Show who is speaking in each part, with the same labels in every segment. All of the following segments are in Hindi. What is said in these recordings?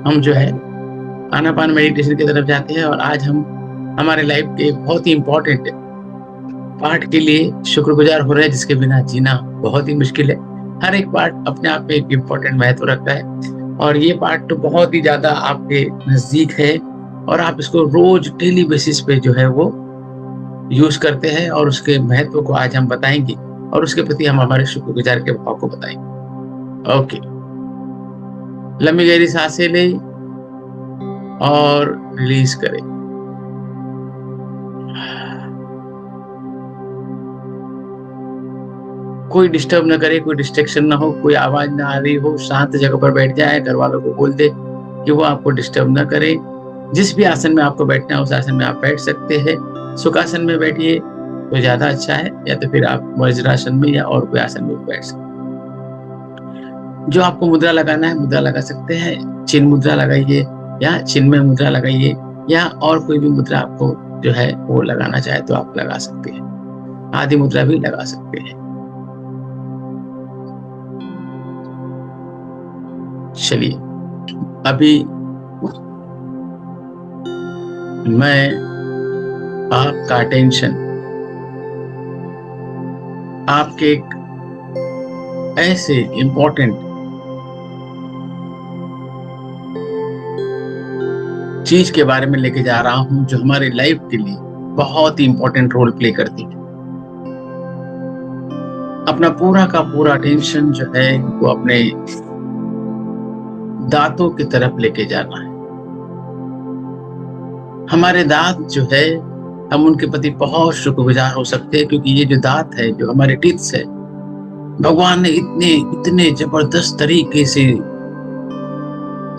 Speaker 1: हम जो है आनापान मेडिटेशन की तरफ जाते हैं। और आज हम हमारे लाइफ के बहुत ही इम्पोर्टेंट पार्ट के लिए शुक्रगुजार हो रहे हैं, जिसके बिना जीना बहुत ही मुश्किल है। हर एक पार्ट अपने आप में एक इम्पोर्टेंट महत्व रखता है, और ये पार्ट तो बहुत ही ज्यादा आपके नजदीक है, और आप इसको रोज डेली बेसिस पे जो है वो यूज करते हैं, और उसके महत्व को आज हम बताएंगे, और उसके प्रति हम हमारे शुक्रगुजार के भाव को बताएंगे। ओके, लंबी गहरी सांसें लें और रिलीज करें। कोई डिस्टर्ब ना करे, कोई डिस्ट्रैक्शन ना हो, कोई आवाज ना आ रही हो, शांत जगह पर बैठ जाए। घर वालों को बोल दे कि वो आपको डिस्टर्ब ना करे। जिस भी आसन में आपको बैठना है उस आसन में आप बैठ सकते हैं। सुखासन में बैठिए तो ज्यादा अच्छा है, या तो फिर आप वज्रासन में या और कोई आसन में बैठ सकते हैं। जो आपको मुद्रा लगाना है मुद्रा लगा सकते हैं। चिन्ह मुद्रा लगाइए, या चिन्ह में मुद्रा लगाइए, या और कोई भी मुद्रा आपको जो है वो लगाना चाहे तो आप लगा सकते हैं। आदि मुद्रा भी लगा सकते हैं। चलिए, अभी मैं आपका टेंशन आपके एक ऐसे इंपॉर्टेंट चीज के बारे में लेके जा रहा हूं, जो हमारे लाइफ के लिए बहुत ही इंपॉर्टेंट रोल प्ले करती है। अपना पूरा का पूरा टेंशन जो है वो अपने दांतों की तरफ लेके जाना है। हमारे दांत जो है, हम उनके प्रति बहुत शुक्रगुजार हो सकते हैं, क्योंकि ये जो दांत है, जो हमारे टीथ्स है, भगवान ने इतने इतने जबरदस्त तरीके से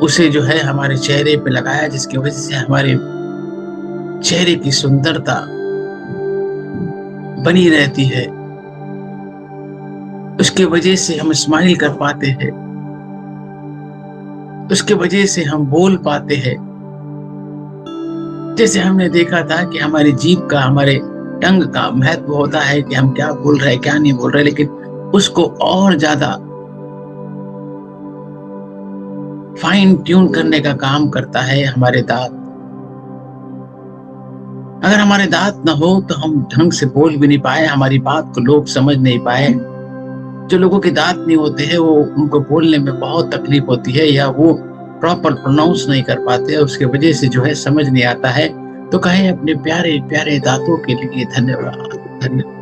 Speaker 1: उसे जो है हमारे चेहरे पे लगाया, जिसकी वजह से हमारे चेहरे की सुंदरता बनी रहती है। उसके वजह से हम स्माइल कर पाते हैं, उसके वजह से हम बोल पाते हैं। जैसे हमने देखा था कि हमारी जीभ का, हमारे टंग का महत्व होता है कि हम क्या बोल रहे हैं क्या नहीं बोल रहे, लेकिन उसको और ज्यादा फाइन ट्यून करने का काम करता है हमारे दांत। अगर हमारे दांत ना हो तो हम ढंग से बोल भी नहीं पाए, हमारी बात को लोग समझ नहीं पाए। जो लोगों के दांत नहीं होते हैं वो, उनको बोलने में बहुत तकलीफ होती है, या वो प्रॉपर प्रोनाउंस नहीं कर पाते, उसके वजह से जो है समझ नहीं आता है। तो कहे अपने प्यारे प्यारे दांतों के लिए धन्यवाद, धन्यवाद।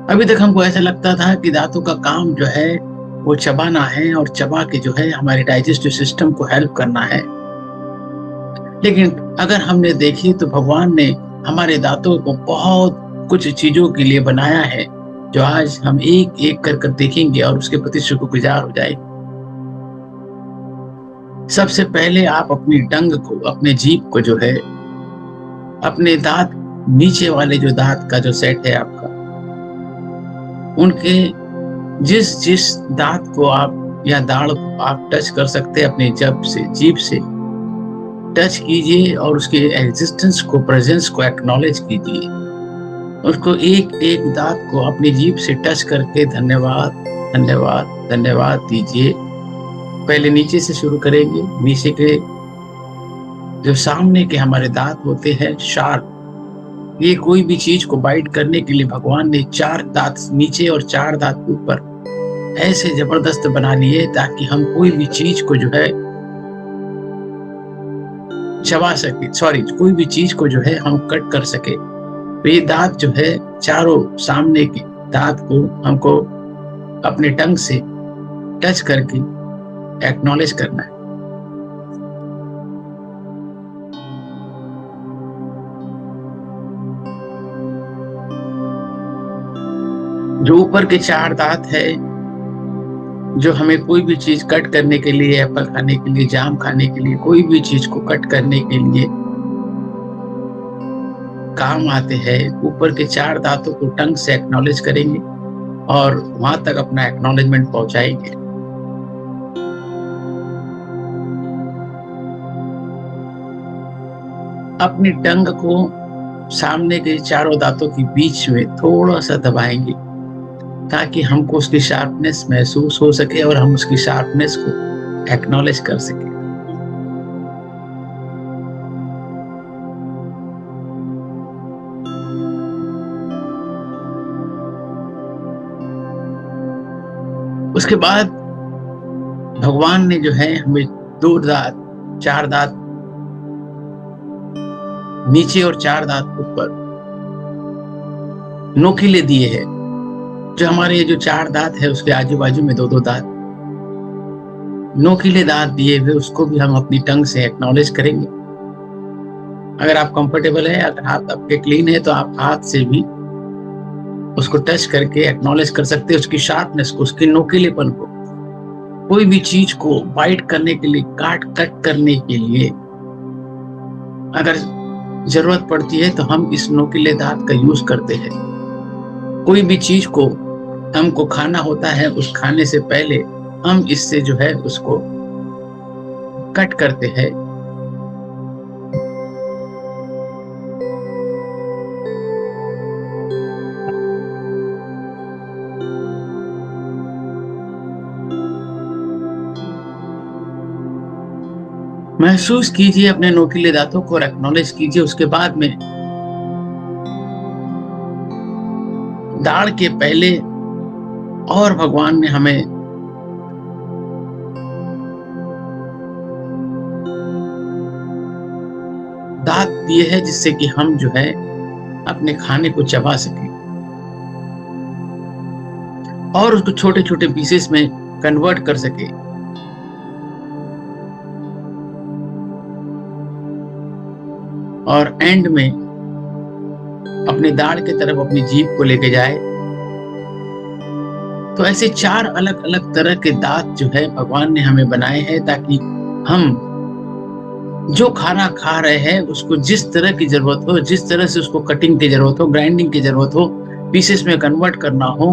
Speaker 1: अभी तक हमको ऐसा लगता था कि दांतों का काम जो है वो चबाना है, और चबा के जो है हमारे डाइजेस्टिव सिस्टम को हेल्प करना है। लेकिन अगर हमने देखी तो भगवान ने हमारे दांतों को बहुत कुछ चीजों के लिए बनाया है, जो आज हम एक एक कर देखेंगे और उसके प्रति शुक्रगुजार हो जाएंगे। सबसे पहले आप अपनी टंग को, अपने जीभ को जो है, अपने दांत, नीचे वाले जो दांत का जो सेट है आपका, उनके जिस जिस दांत को आप या दाढ़ को आप टच कर सकते हैं, अपने जब से जीभ से टच कीजिए, और उसके एग्जिस्टेंस को, प्रेजेंस को एक्नॉलेज कीजिए। उसको एक एक दांत को अपनी जीभ से टच करके धन्यवाद, धन्यवाद, धन्यवाद दीजिए। पहले नीचे से शुरू करेंगे। नीचे के जो सामने के हमारे दांत होते हैं, शार्प, ये कोई भी चीज को बाइट करने के लिए भगवान ने 4 दांत नीचे और 4 दांत ऊपर ऐसे जबरदस्त बना लिए, ताकि हम कोई भी चीज को जो है चबा सके, सॉरी, कोई भी चीज को जो है हम कट कर सके। तो ये दांत जो है, चारों सामने के दांत को हमको अपने टंग से टच करके एक्नॉलेज करना है। जो ऊपर के 4 दांत है, जो हमें कोई भी चीज कट करने के लिए, एप्पल खाने के लिए, जाम खाने के लिए, कोई भी चीज को कट करने के लिए काम आते हैं, ऊपर के 4 दांतों को टंग से एक्नॉलेज करेंगे और वहां तक अपना एक्नॉलेजमेंट पहुंचाएंगे। अपनी टंग को सामने के चारों दांतों के बीच में थोड़ा सा दबाएंगे, ताकि हमको उसकी शार्पनेस महसूस हो सके और हम उसकी शार्पनेस को एक्नॉलेज कर सके। उसके बाद भगवान ने जो है हमें 2 दांत, 4 दांत नीचे और 4 दांत ऊपर नोकीले दिए हैं। जो हमारे ये जो 4 दांत है उसके आजू बाजू में 2-2 दांत नोकीले दांत दिए हुए, उसको भी हम अपनी टंग से एक्नॉलेज करेंगे। अगर आप कंफर्टेबल है, अगर हाथ आपके क्लीन है, तो आप हाथ से भी उसको टच करके एक्नॉलेज कर सकते हैं, उसकी शार्पनेस को, उसके नोकीलेपन को। कोई भी चीज को बाइट करने के लिए, कट करने के लिए अगर जरूरत पड़ती है तो हम इस नोकीले दांत का यूज करते हैं। कोई भी चीज को हमको खाना होता है, उस खाने से पहले हम इससे जो है उसको कट करते हैं। महसूस कीजिए अपने नोकीले दांतों को और एक्नॉलेज कीजिए। उसके बाद में दाढ़ के पहले और भगवान ने हमें दांत दिए हैं जिससे कि हम जो है अपने खाने को चबा सके और उसको छोटे छोटे पीसेस में कन्वर्ट कर सके। और एंड में अपने दाढ़ की तरफ अपनी जीभ को लेके जाए। तो ऐसे 4 अलग अलग तरह के दांत जो है भगवान ने हमें बनाए हैं, ताकि हम जो खाना खा रहे हैं उसको जिस तरह की जरूरत हो, जिस तरह से उसको कटिंग की जरूरत हो, ग्राइंडिंग की जरूरत हो, पीसेस में कन्वर्ट करना हो,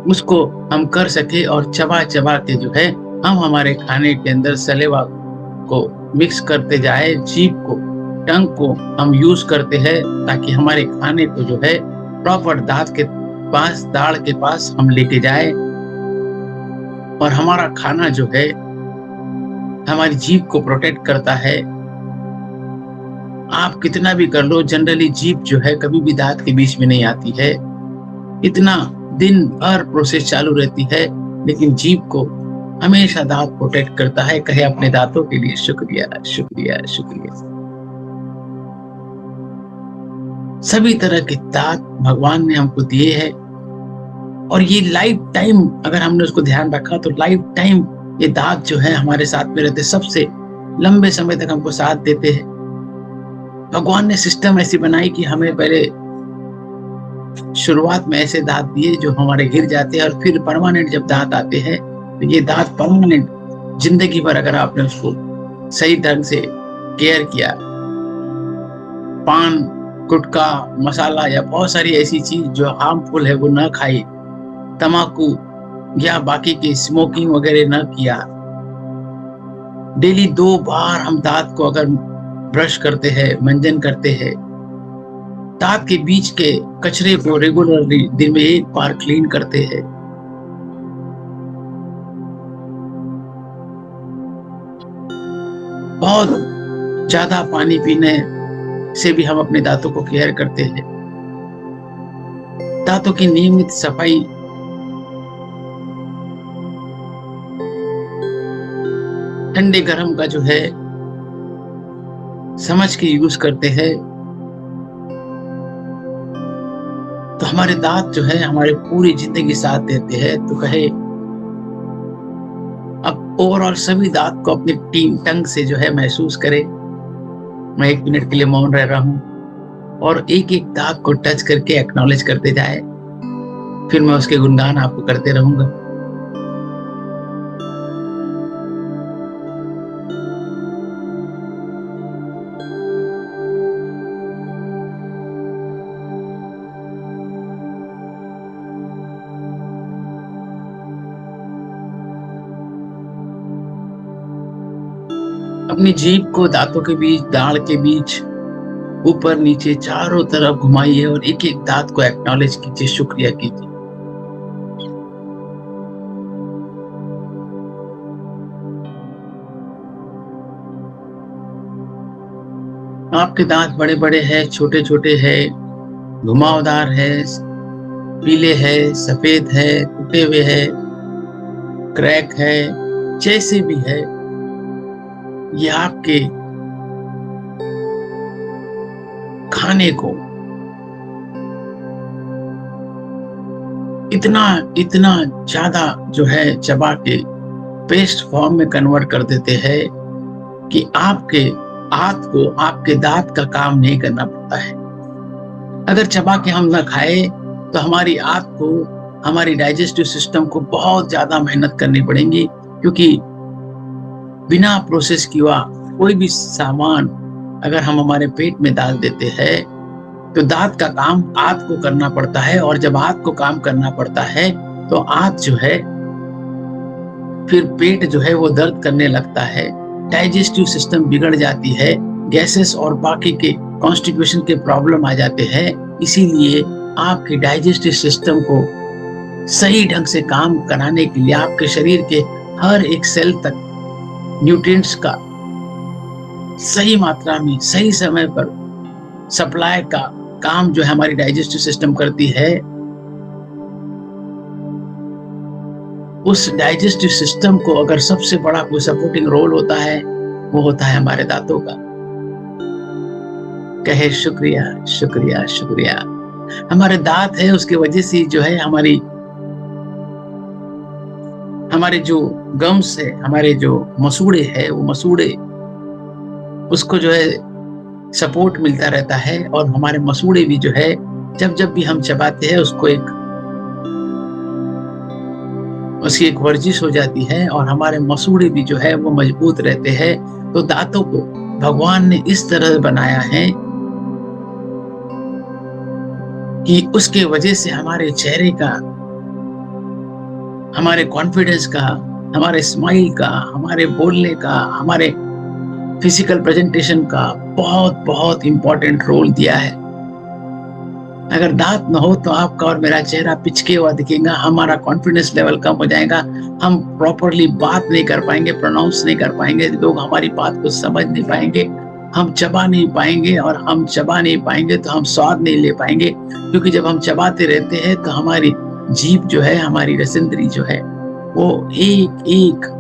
Speaker 1: उसको हम कर सके और चबा चबा के जो है हम हमारे खाने के अंदर सलेवा को मिक्स करते जाए। जीभ को, टंग को हम यूज करते हैं ताकि हमारे खाने को जो है प्रॉपर दांत के पास, दाढ़ के पास हम लेके जाए और हमारा खाना जो है हमारी जीभ को प्रोटेक्ट करता है। आप कितना भी कर लो, जनरली जीभ जो है कभी भी दांत के बीच में नहीं आती है। इतना दिन भर प्रोसेस चालू रहती है, लेकिन जीभ को हमेशा दांत प्रोटेक्ट करता है। कहे अपने दांतों के लिए शुक्रिया, शुक्रिया, शुक्रिया। सभी तरह के दांत भगवान ने हमको दिए हैं और ये लाइफ टाइम अगर हमने उसको ध्यान रखा तो लाइफ टाइम ये दांत जो है हमारे साथ में रहते, सबसे लंबे समय तक हमको साथ देते हैं। भगवान ने सिस्टम ऐसी बनाई कि हमें पहले शुरुआत में ऐसे दांत दिए जो हमारे गिर जाते हैं और फिर परमानेंट जब दांत आते हैं तो ये दांत परमानेंट जिंदगी भर अगर आपने उसको सही ढंग से केयर किया, पान, गुटखा, मसाला या बहुत सारी ऐसी चीज जो हार्मफुल है वो न खाई, तम्बाकू या बाकी की स्मोकिंग वगैरह न किया, डेली 2 बार हम दांत को अगर ब्रश करते हैं, मंजन करते हैं, दांत के बीच के कचरे को रेगुलरली दिन में 1 बार क्लीन करते हैं, बहुत ज्यादा पानी पीने से भी हम अपने दांतों को केयर करते हैं। दांतों की नियमित सफाई, ठंडे गरम का जो है समझ के यूज करते हैं तो हमारे दांत जो है हमारे पूरी जिंदगी साथ देते हैं। तो कहे अब ओवरऑल सभी दांत को अपनी टंग से जो है महसूस करें। मैं 1 मिनट के लिए मौन रह रहा हूं और एक एक दांत को टच करके एक्नॉलेज करते जाए, फिर मैं उसके गुणगान आपको करते रहूंगा। अपनी जीभ को दांतों के बीच, दाढ़ के बीच, ऊपर नीचे चारों तरफ घुमाइए और एक एक दांत को एक्नॉलेज कीजिए, शुक्रिया कीजिए। आपके दांत बड़े बड़े हैं, छोटे छोटे हैं, घुमावदार है, पीले है, सफेद है, टूटे हुए है, क्रैक है, जैसे भी है, ये आपके खाने को इतना इतना ज्यादा जो है चबा के पेस्ट फॉर्म में कन्वर्ट कर देते हैं कि आपके हाथ को आपके दांत का काम नहीं करना पड़ता है। अगर चबा के हम ना खाए तो हमारी आंत को, हमारी डाइजेस्टिव सिस्टम को बहुत ज्यादा मेहनत करनी पड़ेगी, क्योंकि बिना प्रोसेस किया कोई भी सामान अगर हम हमारे पेट में डाल देते हैं तो दांत का काम आंत को करना पड़ता है, और जब आंत को काम करना पड़ता है तो आंत जो है, फिर पेट जो है वो दर्द करने लगता है, डाइजेस्टिव सिस्टम बिगड़ जाती है, गैसेस और बाकी के कॉन्स्टिपेशन के प्रॉब्लम आ जाते हैं। इसीलिए आपके डाइजेस्टिव सिस्टम को सही ढंग से काम कराने के लिए आपके शरीर के हर एक सेल तक न्यूट्रिएंट्स का सही मात्रा में सही समय पर सप्लाई का काम जो है हमारी डाइजेस्टिव सिस्टम करती है। उस डाइजेस्टिव सिस्टम को अगर सबसे बड़ा कोई सपोर्टिंग रोल होता है, वो होता है हमारे दांतों का। कहे शुक्रिया शुक्रिया शुक्रिया। हमारे दांत है, उसकी वजह से जो है हमारे जो गम्स है, हमारे जो मसूड़े है, वो मसूड़े उसको जो है सपोर्ट मिलता रहता है, और हमारे मसूड़े भी जो है जब जब भी हम चबाते हैं उसकी एक वर्जिश हो जाती है, और हमारे मसूड़े भी जो है वो मजबूत रहते हैं। तो दांतों को भगवान ने इस तरह बनाया है कि उसके वजह से हमारे चेहरे का, हमारे कॉन्फिडेंस का, हमारे स्माइल का, हमारे बोलने का, हमारे फिजिकल प्रेजेंटेशन का बहुत बहुत इंपॉर्टेंट रोल दिया है। अगर दांत ना हो तो आपका और मेरा चेहरा पिचके हुआ दिखेगा, हमारा कॉन्फिडेंस लेवल कम हो जाएगा, हम प्रॉपरली बात नहीं कर पाएंगे, प्रोनाउंस नहीं कर पाएंगे, लोग हमारी बात को समझ नहीं पाएंगे, हम चबा नहीं पाएंगे, और हम चबा नहीं पाएंगे तो हम स्वाद नहीं ले पाएंगे। क्योंकि जब हम चबाते रहते हैं तो हमारी जीभ जो है, हमारी रसंद्री जो है, वो एक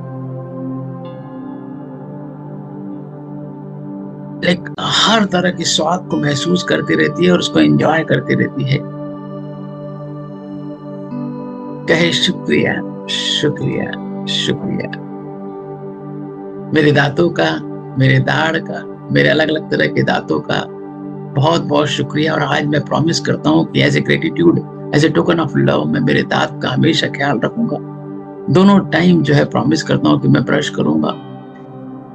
Speaker 1: एक हर तरह के स्वाद को महसूस करती रहती है और उसको एंजॉय करती रहती है। कहे शुक्रिया शुक्रिया शुक्रिया। मेरे दांतों का, मेरे दाढ़ का, मेरे अलग अलग तरह के दांतों का बहुत बहुत शुक्रिया। और आज मैं प्रॉमिस करता हूँ कि as a gratitude, as a token of love, मैं मेरे दांत का हमेशा ख्याल रखूंगा। दोनों टाइम जो है प्रॉमिस करता हूँ कि मैं ब्रश करूंगा,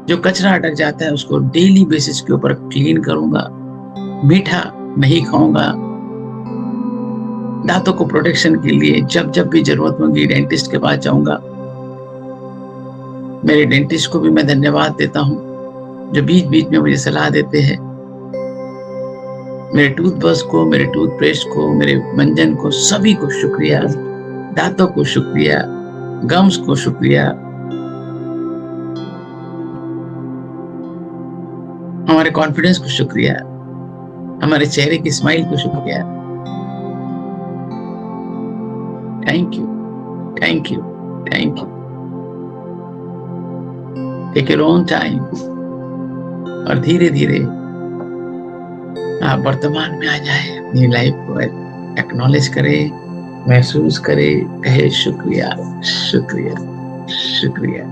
Speaker 1: जो कचरा अटक जाता है उसको डेली बेसिस के ऊपर क्लीन करूंगा, मीठा नहीं खाऊंगा, दांतों को प्रोटेक्शन के लिए जब जब भी जरूरत होगी डेंटिस्ट के पास जाऊंगा। मेरे डेंटिस्ट को भी मैं धन्यवाद देता हूँ जो बीच बीच में मुझे सलाह देते हैं। मेरे टूथब्रश को, मेरे टूथपेस्ट को, मेरे मंजन को, सभी को शुक्रिया। दांतों को शुक्रिया, गम्स को शुक्रिया, हमारे कॉन्फिडेंस को शुक्रिया, हमारे चेहरे की स्माइल को शुक्रिया। Thank you thank you thank you. Take your own time, और धीरे धीरे आप वर्तमान में आ जाए, अपनी लाइफ को एक्नॉलेज करें, महसूस करें, कहे शुक्रिया शुक्रिया शुक्रिया।